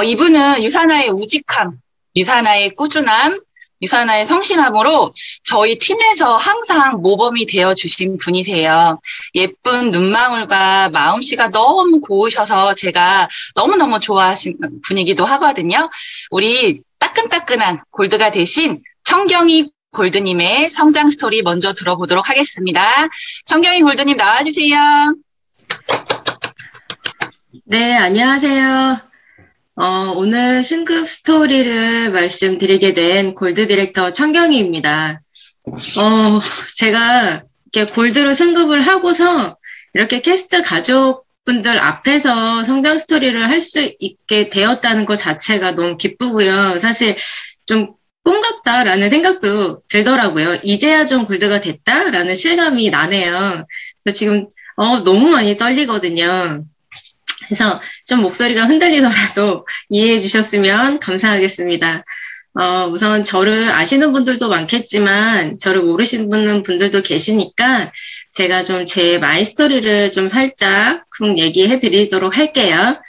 이분은 유사나의 우직함, 유사나의 꾸준함, 유사나의 성실함으로 저희 팀에서 항상 모범이 되어주신 분이세요. 예쁜 눈망울과 마음씨가 너무 고우셔서 제가 너무너무 좋아하시는 분이기도 하거든요. 우리 따끈따끈한 골드가 되신 청경이 골드님의 성장 스토리 먼저 들어보도록 하겠습니다. 청경이 골드님 나와주세요. 네, 안녕하세요. 오늘 승급 스토리를 말씀드리게 된 골드 디렉터 청경희입니다. 제가 이렇게 골드로 승급을 하고서 이렇게 캐스트 가족분들 앞에서 성장 스토리를 할 수 있게 되었다는 것 자체가 너무 기쁘고요. 사실 좀 꿈 같다라는 생각도 들더라고요. 이제야 좀 골드가 됐다라는 실감이 나네요. 그래서 지금 너무 많이 떨리거든요. 그래서 좀 목소리가 흔들리더라도 이해해 주셨으면 감사하겠습니다. 우선 저를 아시는 분들도 많겠지만 저를 모르시는 분들도 계시니까 제가 좀 제 마이스토리를 좀 살짝 얘기해 드리도록 할게요.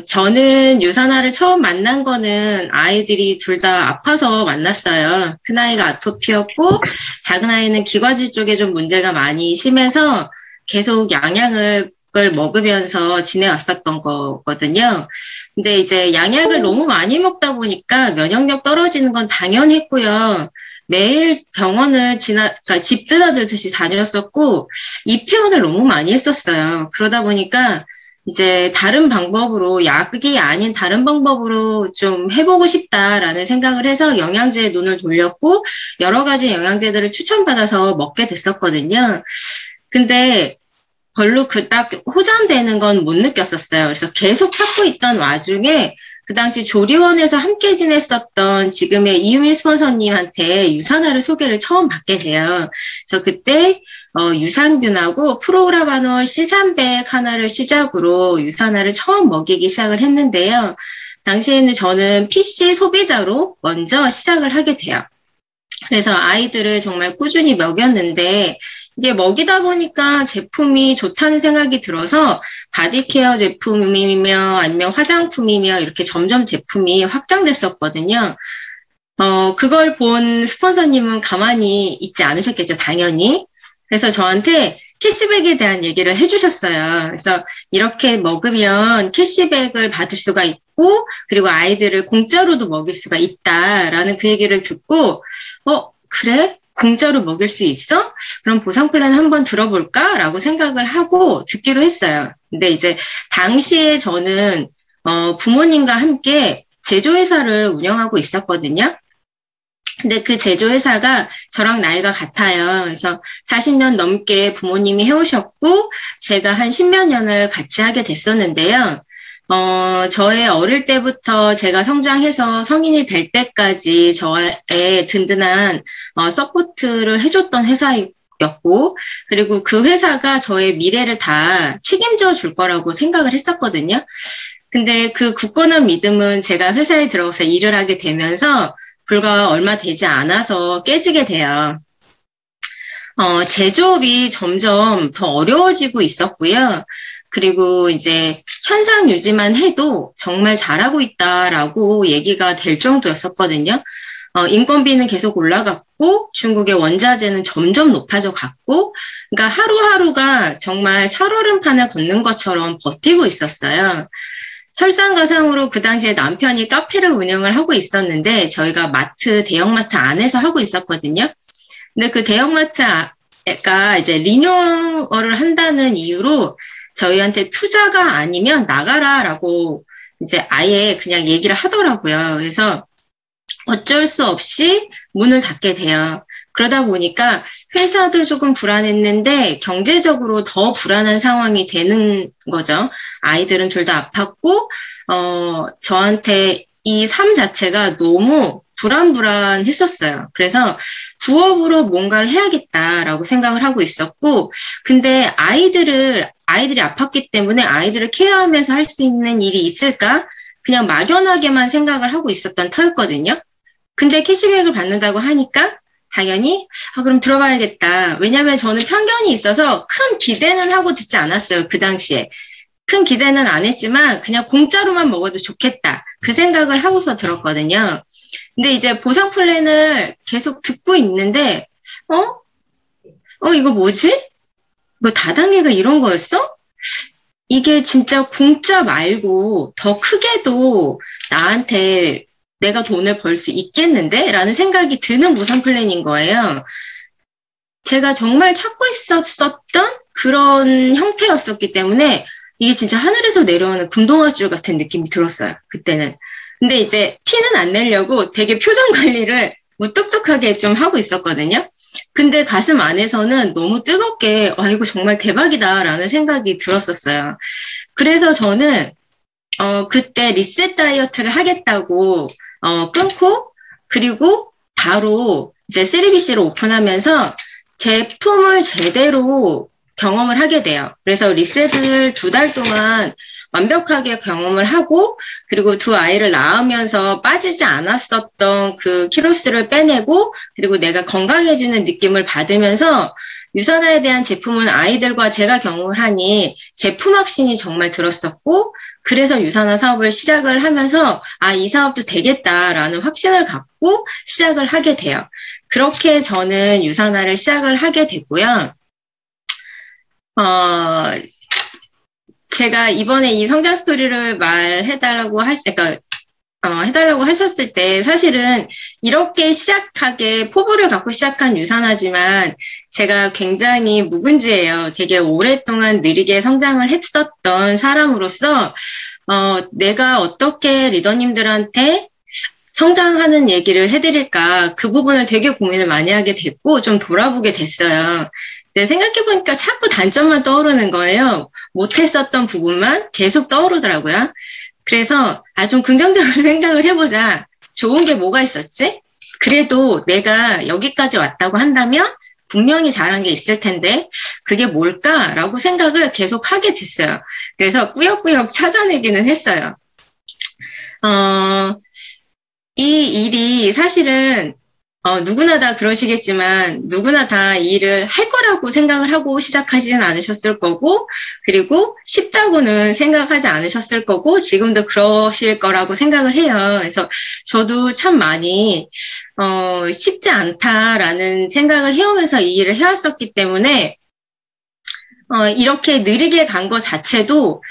저는 유사나를 처음 만난 거는 아이들이 둘 다 아파서 만났어요. 큰아이가 아토피였고 작은아이는 기관지 쪽에 좀 문제가 많이 심해서 계속 양약을 먹으면서 지내왔었던 거거든요. 근데 이제 양약을 너무 많이 먹다 보니까 면역력 떨어지는 건 당연했고요. 매일 병원을 그러니까 집 드나들듯이 다녔었고, 입회원을 너무 많이 했었어요. 그러다 보니까 이제 다른 방법으로, 약이 아닌 다른 방법으로 좀 해보고 싶다라는 생각을 해서 영양제에 눈을 돌렸고, 여러 가지 영양제들을 추천받아서 먹게 됐었거든요. 근데 별로 딱 호전되는 건 못 느꼈었어요. 그래서 계속 찾고 있던 와중에 그 당시 조리원에서 함께 지냈었던 지금의 이유미 스폰서님한테 유산화를 소개를 처음 받게 돼요. 그래서 그때 유산균하고 프로라바놀 C300 하나를 시작으로 유산화를 처음 먹이기 시작을 했는데요. 당시에는 저는 PC 소비자로 먼저 시작을 하게 돼요. 그래서 아이들을 정말 꾸준히 먹였는데 이게 먹이다 보니까 제품이 좋다는 생각이 들어서 바디케어 제품이며 아니면 화장품이며 이렇게 점점 제품이 확장됐었거든요. 그걸 본 스폰서님은 가만히 있지 않으셨겠죠, 당연히. 그래서 저한테 캐시백에 대한 얘기를 해주셨어요. 그래서 이렇게 먹으면 캐시백을 받을 수가 있고, 그리고 아이들을 공짜로도 먹일 수가 있다라는 그 얘기를 듣고, 그래? 공짜로 먹일 수 있어? 그럼 보상 플랜 한번 들어볼까? 라고 생각을 하고 듣기로 했어요. 근데 이제 당시에 저는 부모님과 함께 제조회사를 운영하고 있었거든요. 근데 그 제조회사가 저랑 나이가 같아요. 그래서 40년 넘게 부모님이 해오셨고 제가 한 10몇 년을 같이 하게 됐었는데요. 저의 어릴 때부터 제가 성장해서 성인이 될 때까지 저의 든든한 서포트를 해줬던 회사였고, 그리고 그 회사가 저의 미래를 다 책임져 줄 거라고 생각을 했었거든요. 근데 그 굳건한 믿음은 제가 회사에 들어가서 일을 하게 되면서 불과 얼마 되지 않아서 깨지게 돼요. 제조업이 점점 더 어려워지고 있었고요. 그리고 이제 현상 유지만 해도 정말 잘하고 있다라고 얘기가 될 정도였었거든요. 인건비는 계속 올라갔고 중국의 원자재는 점점 높아져 갔고 그러니까 하루하루가 정말 살얼음판을 걷는 것처럼 버티고 있었어요. 설상가상으로 그 당시에 남편이 카페를 운영을 하고 있었는데 저희가 대형마트 안에서 하고 있었거든요. 근데 그 대형마트가 이제 리뉴얼을 한다는 이유로 저희한테 투자가 아니면 나가라라고 이제 아예 그냥 얘기를 하더라고요. 그래서 어쩔 수 없이 문을 닫게 돼요. 그러다 보니까 회사도 조금 불안했는데 경제적으로 더 불안한 상황이 되는 거죠. 아이들은 둘 다 아팠고 저한테 이 삶 자체가 너무 불안했었어요. 그래서 부업으로 뭔가를 해야겠다라고 생각을 하고 있었고, 근데 아이들이 아팠기 때문에 아이들을 케어하면서 할 수 있는 일이 있을까? 그냥 막연하게만 생각을 하고 있었던 터였거든요. 근데 캐시백을 받는다고 하니까 당연히 그럼 들어봐야겠다. 왜냐하면 저는 편견이 있어서 큰 기대는 하고 듣지 않았어요. 그 당시에. 큰 기대는 안 했지만 그냥 공짜로만 먹어도 좋겠다. 그 생각을 하고서 들었거든요. 근데 이제 보상 플랜을 계속 듣고 있는데, 이거 뭐지? 이거 다단계가 이런 거였어? 이게 진짜 공짜 말고 더 크게도 나한테 내가 돈을 벌 수 있겠는데? 라는 생각이 드는 보상 플랜인 거예요. 제가 정말 찾고 있었던 그런 형태였었기 때문에 이게 진짜 하늘에서 내려오는 금동아줄 같은 느낌이 들었어요. 그때는. 근데 이제 티는 안 내려고 되게 표정 관리를 무뚝뚝하게 좀 하고 있었거든요. 근데 가슴 안에서는 너무 뜨겁게 이거 정말 대박이다라는 생각이 들었었어요. 그래서 저는 그때 리셋 다이어트를 하겠다고 끊고 그리고 바로 이제 3BC를 오픈하면서 제품을 제대로 경험을 하게 돼요. 그래서 리셋을 2달 동안 완벽하게 경험을 하고 그리고 2 아이를 낳으면서 빠지지 않았었던 그 키로수를 빼내고 그리고 내가 건강해지는 느낌을 받으면서 유산화에 대한 제품은 아이들과 제가 경험을 하니 제품 확신이 정말 들었었고 그래서 유산화 사업을 시작을 하면서 이 사업도 되겠다라는 확신을 갖고 시작을 하게 돼요. 그렇게 저는 유산화를 시작을 하게 됐고요. 제가 이번에 이 성장 스토리를 해달라고 하셨을 때 사실은 이렇게 포부를 갖고 시작한 유산화지만 제가 굉장히 묵은지예요. 되게 오랫동안 느리게 성장을 했었던 사람으로서 내가 어떻게 리더님들한테 성장하는 얘기를 해드릴까 그 부분을 되게 고민을 많이 하게 됐고 좀 돌아보게 됐어요. 근데 생각해보니까 자꾸 단점만 떠오르는 거예요. 못했었던 부분만 계속 떠오르더라고요. 그래서 좀 긍정적으로 생각을 해보자. 좋은 게 뭐가 있었지? 그래도 내가 여기까지 왔다고 한다면 분명히 잘한 게 있을 텐데 그게 뭘까라고 생각을 계속 하게 됐어요. 그래서 꾸역꾸역 찾아내기는 했어요. 이 일이 사실은 누구나 다 그러시겠지만 누구나 다 이 일을 할 거라고 생각을 하고 시작하지는 않으셨을 거고 그리고 쉽다고는 생각하지 않으셨을 거고 지금도 그러실 거라고 생각을 해요. 그래서 저도 참 많이 쉽지 않다라는 생각을 해오면서 이 일을 해왔었기 때문에 이렇게 느리게 간 것 자체도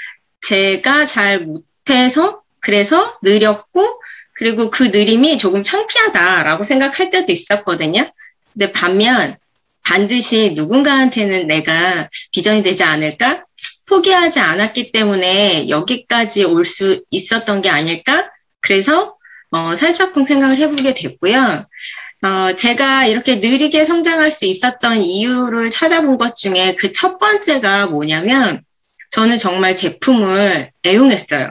제가 잘 못해서 그래서 느렸고 그리고 그 느림이 조금 창피하다라고 생각할 때도 있었거든요. 근데 반면 반드시 누군가한테는 내가 비전이 되지 않을까? 포기하지 않았기 때문에 여기까지 올 수 있었던 게 아닐까? 그래서 살짝쿵 생각을 해보게 됐고요. 제가 이렇게 느리게 성장할 수 있었던 이유를 찾아본 것 중에 그 첫 번째가 뭐냐면 저는 정말 제품을 애용했어요.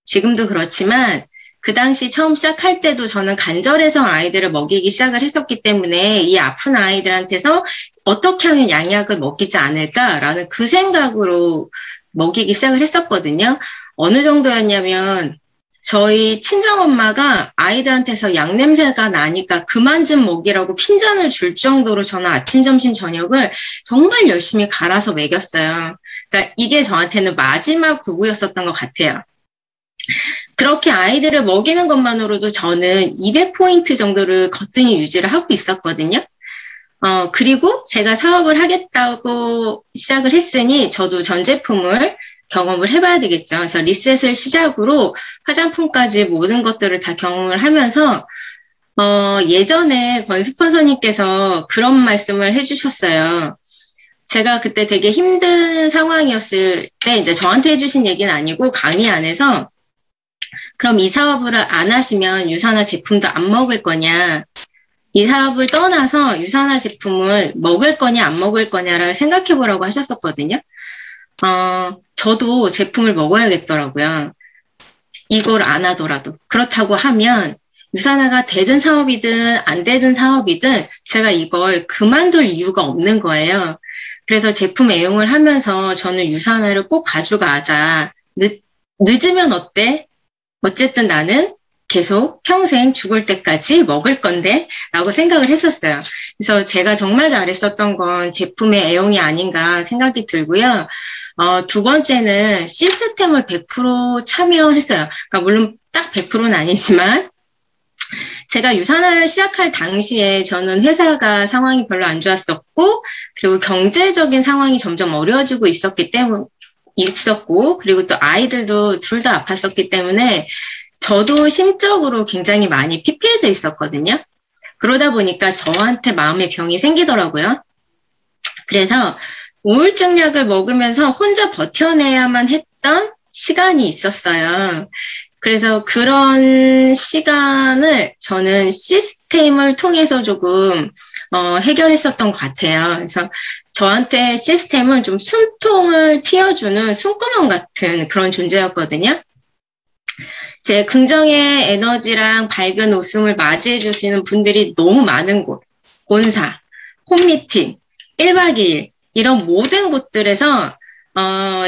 지금도 그렇지만 그 당시 처음 시작할 때도 저는 간절해서 아이들을 먹이기 시작을 했었기 때문에 이 아픈 아이들한테서 어떻게 하면 양약을 먹이지 않을까라는 그 생각으로 먹이기 시작을 했었거든요. 어느 정도였냐면 저희 친정엄마가 아이들한테서 약 냄새가 나니까 그만 좀 먹이라고 핀잔을 줄 정도로 저는 아침, 점심, 저녁을 정말 열심히 갈아서 먹였어요. 그러니까 이게 저한테는 마지막 도구였었던 것 같아요. 그렇게 아이들을 먹이는 것만으로도 저는 200포인트 정도를 거뜬히 유지를 하고 있었거든요. 그리고 제가 사업을 하겠다고 시작을 했으니 저도 전 제품을 경험을 해봐야 되겠죠. 그래서 리셋을 시작으로 화장품까지 모든 것들을 다 경험을 하면서 예전에 권 스폰서님께서 그런 말씀을 해주셨어요. 제가 그때 되게 힘든 상황이었을 때 이제 저한테 해주신 얘기는 아니고 강의 안에서 그럼 이 사업을 안 하시면 유산화 제품도 안 먹을 거냐? 이 사업을 떠나서 유산화 제품을 먹을 거냐 안 먹을 거냐를 생각해 보라고 하셨었거든요. 저도 제품을 먹어야겠더라고요. 이걸 안 하더라도. 그렇다고 하면 유산화가 되든 사업이든 안 되든 사업이든 제가 이걸 그만둘 이유가 없는 거예요. 그래서 제품 애용을 하면서 저는 유산화를 꼭 가져가자. 늦으면 어때? 어쨌든 나는 계속 평생 죽을 때까지 먹을 건데 라고 생각을 했었어요. 그래서 제가 정말 잘했었던 건 제품의 애용이 아닌가 생각이 들고요. 두 번째는 시스템을 100% 참여했어요. 그러니까 물론 딱 100%는 아니지만 제가 유산화를 시작할 당시에 저는 회사가 상황이 별로 안 좋았었고 그리고 경제적인 상황이 점점 어려워지고 있었고 그리고 또 아이들도 둘 다 아팠었기 때문에 저도 심적으로 굉장히 많이 피폐해져 있었거든요. 그러다 보니까 저한테 마음의 병이 생기더라고요. 그래서 우울증 약을 먹으면서 혼자 버텨내야만 했던 시간이 있었어요. 그래서 그런 시간을 저는 시스템을 통해서 조금 해결했었던 것 같아요. 그래서 저한테 시스템은 좀 숨통을 틔워주는 숨구멍 같은 그런 존재였거든요. 제 긍정의 에너지랑 밝은 웃음을 맞이해 주시는 분들이 너무 많은 곳, 본사, 홈미팅, 1박 2일 이런 모든 곳들에서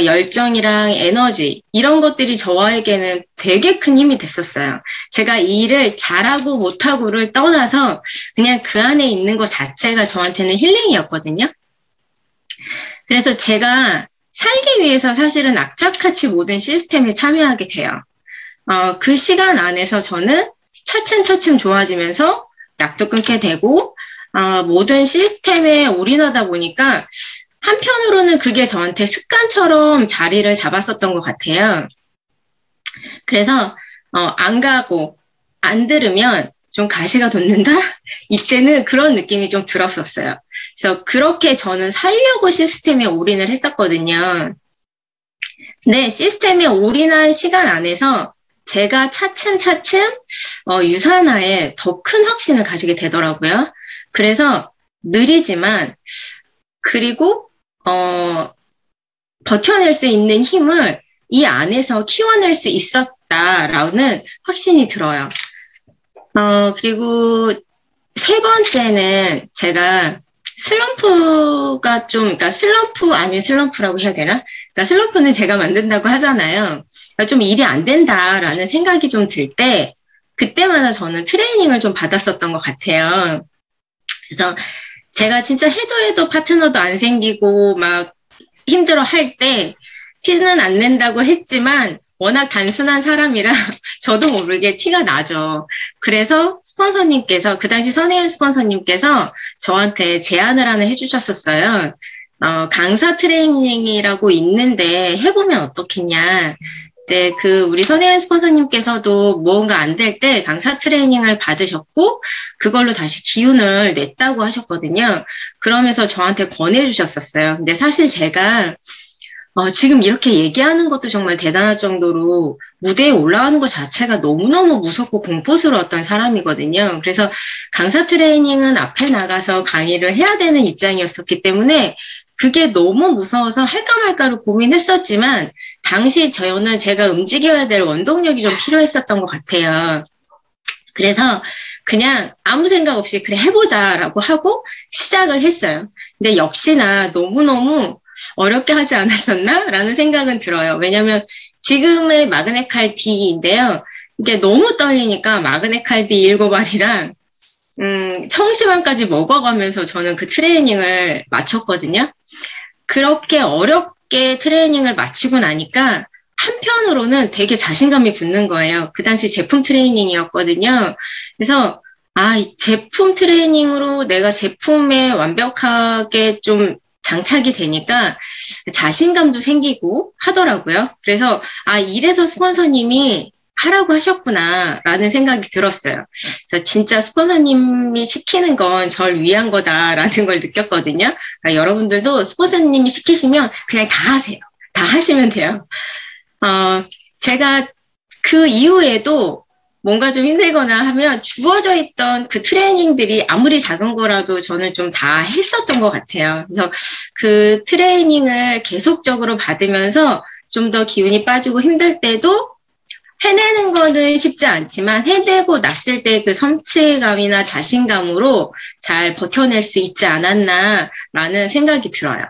열정이랑 에너지 이런 것들이 저에게는 되게 큰 힘이 됐었어요. 제가 이 일을 잘하고 못하고를 떠나서 그냥 그 안에 있는 것 자체가 저한테는 힐링이었거든요. 그래서 제가 살기 위해서 사실은 악착같이 모든 시스템에 참여하게 돼요. 그 시간 안에서 저는 차츰차츰 좋아지면서 약도 끊게 되고 모든 시스템에 올인하다 보니까 한편으로는 그게 저한테 습관처럼 자리를 잡았었던 것 같아요. 그래서 안 가고 안 들으면 좀 가시가 돋는다? 이때는 그런 느낌이 좀 들었었어요. 그래서 그렇게 저는 살려고 시스템에 올인을 했었거든요. 근데 시스템에 올인한 시간 안에서 제가 차츰차츰 유산화에 더 큰 확신을 가지게 되더라고요. 그래서 느리지만 그리고 버텨낼 수 있는 힘을 이 안에서 키워낼 수 있었다라는 확신이 들어요. 그리고 세 번째는 제가 슬럼프가 그러니까 슬럼프 아닌 슬럼프라고 해야 되나? 그러니까 슬럼프는 제가 만든다고 하잖아요. 그러니까 좀 일이 안 된다라는 생각이 좀 들 때, 그때마다 저는 트레이닝을 좀 받았었던 것 같아요. 그래서 제가 진짜 해도 파트너도 안 생기고 막 힘들어 할 때 티는 안 낸다고 했지만 워낙 단순한 사람이라 저도 모르게 티가 나죠. 그래서 스폰서님께서, 그 당시 선혜연 스폰서님께서 저한테 제안을 하나 해주셨었어요. 강사 트레이닝이라고 있는데 해보면 어떻겠냐. 이제 우리 선혜연 스폰서님께서도 무언가 안 될 때 강사 트레이닝을 받으셨고, 그걸로 다시 기운을 냈다고 하셨거든요. 그러면서 저한테 권해주셨었어요. 근데 사실 제가 지금 이렇게 얘기하는 것도 정말 대단할 정도로 무대에 올라가는 것 자체가 너무너무 무섭고 공포스러웠던 사람이거든요. 그래서 강사 트레이닝은 앞에 나가서 강의를 해야 되는 입장이었었기 때문에 그게 너무 무서워서 할까 말까를 고민했었지만 당시 저는 제가 움직여야 될 원동력이 좀 필요했었던 것 같아요. 그래서 그냥 아무 생각 없이 그래 해보자라고 하고 시작을 했어요. 근데 역시나 너무너무 어렵게 하지 않았었나? 라는 생각은 들어요. 왜냐면 지금의 마그네칼 D인데요. 이게 너무 떨리니까 마그네칼 D 7알이랑 청심환까지 먹어가면서 저는 그 트레이닝을 마쳤거든요. 그렇게 어렵게 트레이닝을 마치고 나니까 한편으로는 되게 자신감이 붙는 거예요. 그 당시 제품 트레이닝이었거든요. 그래서 이 제품 트레이닝으로 내가 제품에 완벽하게 좀 장착이 되니까 자신감도 생기고 하더라고요. 그래서 이래서 스폰서님이 하라고 하셨구나라는 생각이 들었어요. 그래서 진짜 스폰서님이 시키는 건 절 위한 거다라는 걸 느꼈거든요. 그러니까 여러분들도 스폰서님이 시키시면 그냥 다 하세요. 다 하시면 돼요. 제가 그 이후에도 뭔가 좀 힘들거나 하면 주어져 있던 그 트레이닝들이 아무리 작은 거라도 저는 좀 다 했었던 것 같아요. 그래서 그 트레이닝을 계속적으로 받으면서 좀 더 기운이 빠지고 힘들 때도 해내는 거는 쉽지 않지만 해내고 났을 때 그 성취감이나 자신감으로 잘 버텨낼 수 있지 않았나라는 생각이 들어요.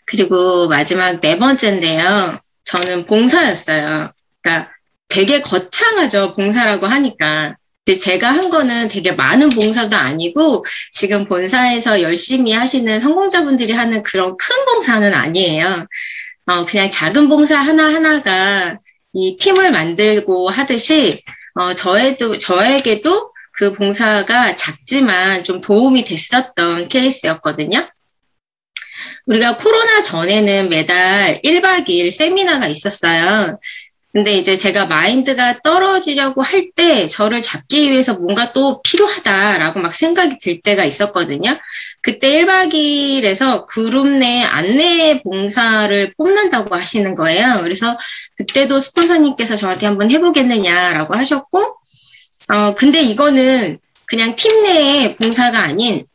그리고 마지막 네 번째인데요. 저는 봉사였어요. 그러니까 되게 거창하죠. 봉사라고 하니까. 근데 제가 한 거는 되게 많은 봉사도 아니고 지금 본사에서 열심히 하시는 성공자분들이 하는 그런 큰 봉사는 아니에요. 그냥 작은 봉사 하나하나가 이 팀을 만들고 하듯이 저에게도 그 봉사가 작지만 좀 도움이 됐었던 케이스였거든요. 우리가 코로나 전에는 매달 1박 2일 세미나가 있었어요. 근데 이제 제가 마인드가 떨어지려고 할 때 저를 잡기 위해서 뭔가 또 필요하다라고 막 생각이 들 때가 있었거든요. 그때 1박 2일에서 그룹 내 안내 봉사를 뽑는다고 하시는 거예요. 그래서 그때도 스폰서님께서 저한테 한번 해보겠느냐라고 하셨고, 근데 이거는 그냥 팀 내의 봉사가 아닌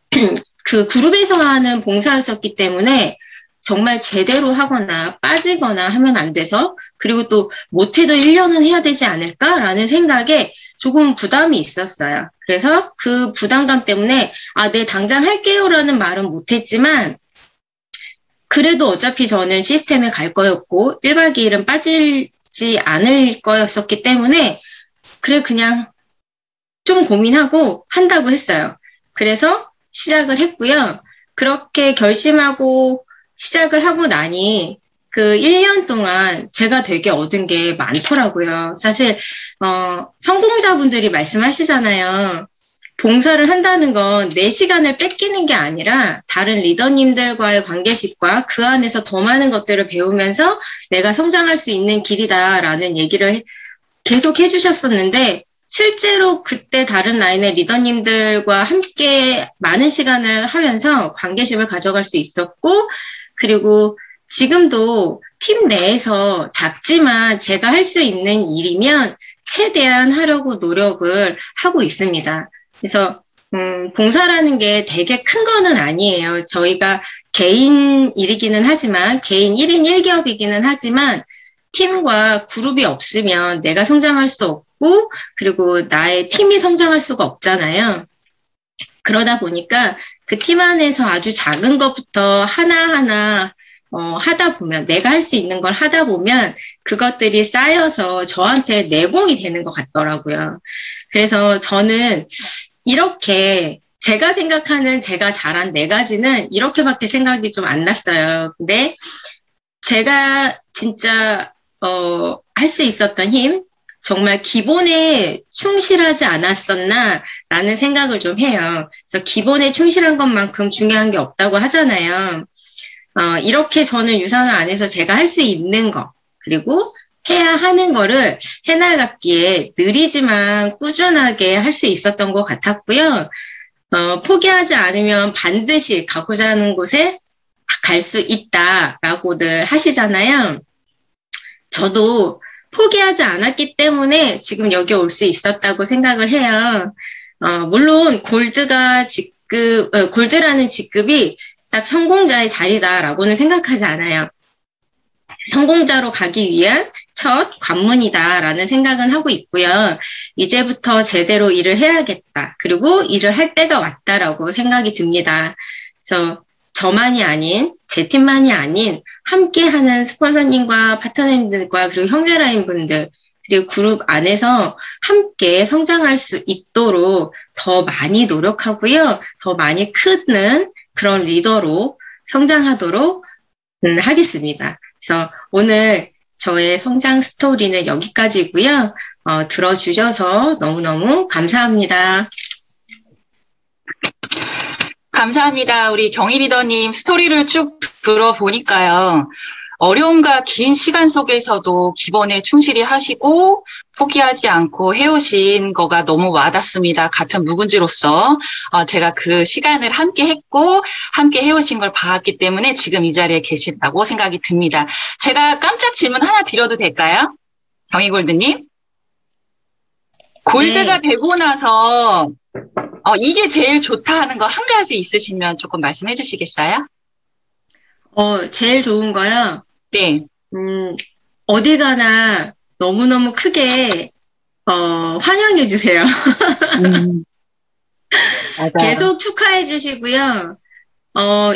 그 그룹에서 하는 봉사였었기 때문에 정말 제대로 하거나 빠지거나 하면 안 돼서, 그리고 또 못해도 1년은 해야 되지 않을까라는 생각에 조금 부담이 있었어요. 그래서 그 부담감 때문에 네, 당장 할게요라는 말은 못했지만 그래도 어차피 저는 시스템에 갈 거였고 1박 2일은 빠지지 않을 거였었기 때문에 그래 그냥 좀 고민하고 한다고 했어요. 그래서 시작을 했고요. 그렇게 결심하고 시작을 하고 나니 그 1년 동안 제가 되게 얻은 게 많더라고요. 사실 성공자분들이 말씀하시잖아요. 봉사를 한다는 건 내 시간을 뺏기는 게 아니라 다른 리더님들과의 관계식과 그 안에서 더 많은 것들을 배우면서 내가 성장할 수 있는 길이다라는 얘기를 계속 해주셨었는데, 실제로 그때 다른 라인의 리더님들과 함께 많은 시간을 하면서 관계심을 가져갈 수 있었고, 그리고 지금도 팀 내에서 작지만 제가 할 수 있는 일이면 최대한 하려고 노력을 하고 있습니다. 그래서 봉사라는 게 되게 큰 거는 아니에요. 저희가 개인 일이기는 하지만, 개인 1인 1기업이기는 하지만 팀과 그룹이 없으면 내가 성장할 수 없고, 그리고 나의 팀이 성장할 수가 없잖아요. 그러다 보니까 그 팀 안에서 아주 작은 것부터 하나하나 하다 보면, 내가 할 수 있는 걸 하다 보면 그것들이 쌓여서 저한테 내공이 되는 것 같더라고요. 그래서 저는 이렇게 제가 생각하는 제가 잘한 4가지는 이렇게밖에 생각이 좀 안 났어요. 근데 제가 진짜 할 수 있었던 힘, 정말 기본에 충실하지 않았었나 라는 생각을 좀 해요. 그래서 기본에 충실한 것만큼 중요한 게 없다고 하잖아요. 이렇게 저는 유산을 안에서 제가 할 수 있는 거, 그리고 해야 하는 거를 해나갔기에 느리지만 꾸준하게 할 수 있었던 것 같았고요. 포기하지 않으면 반드시 가고자 하는 곳에 갈 수 있다라고들 하시잖아요. 저도 포기하지 않았기 때문에 지금 여기 올 수 있었다고 생각을 해요. 물론 골드라는 직급이 딱 성공자의 자리다라고는 생각하지 않아요. 성공자로 가기 위한 첫 관문이다라는 생각은 하고 있고요. 이제부터 제대로 일을 해야겠다. 그리고 일을 할 때가 왔다라고 생각이 듭니다. 그래서 저만이 아닌, 제 팀만이 아닌 함께하는 스폰서님과 파트너님들과 그리고 형제라인 분들, 그리고 그룹 안에서 함께 성장할 수 있도록 더 많이 노력하고요. 더 많이 크는 그런 리더로 성장하도록 하겠습니다. 그래서 오늘 저의 성장 스토리는 여기까지고요. 들어주셔서 너무너무 감사합니다. 감사합니다. 우리 경희 리더님 스토리를 쭉 들어보니까요. 어려움과 긴 시간 속에서도 기본에 충실히 하시고 포기하지 않고 해오신 거가 너무 와닿습니다. 같은 묵은지로서 제가 그 시간을 함께 했고 함께 해오신 걸 봤기 때문에 지금 이 자리에 계신다고 생각이 듭니다. 제가 깜짝 질문 하나 드려도 될까요? 경희 골드님. 골드가 네. 되고 나서 이게 제일 좋다 하는 거 한 가지 있으시면 조금 말씀해 주시겠어요? 제일 좋은 거요. 네. 어디 가나 너무너무 크게 환영해 주세요. 맞아요. 계속 축하해 주시고요.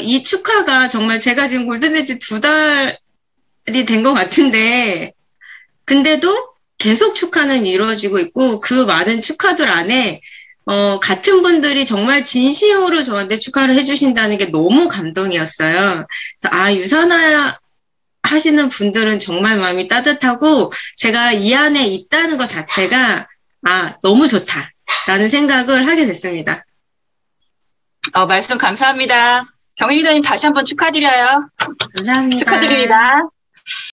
이 축하가 정말 제가 지금 골든에지 2달이 된 것 같은데, 근데도 계속 축하는 이루어지고 있고, 그 많은 축하들 안에 같은 분들이 정말 진심으로 저한테 축하를 해주신다는 게 너무 감동이었어요. 그래서 유선화 하시는 분들은 정말 마음이 따뜻하고, 제가 이 안에 있다는 것 자체가, 너무 좋다라는 생각을 하게 됐습니다. 말씀 감사합니다. 경희 리더님 다시 한번 축하드려요. 감사합니다. 축하드립니다.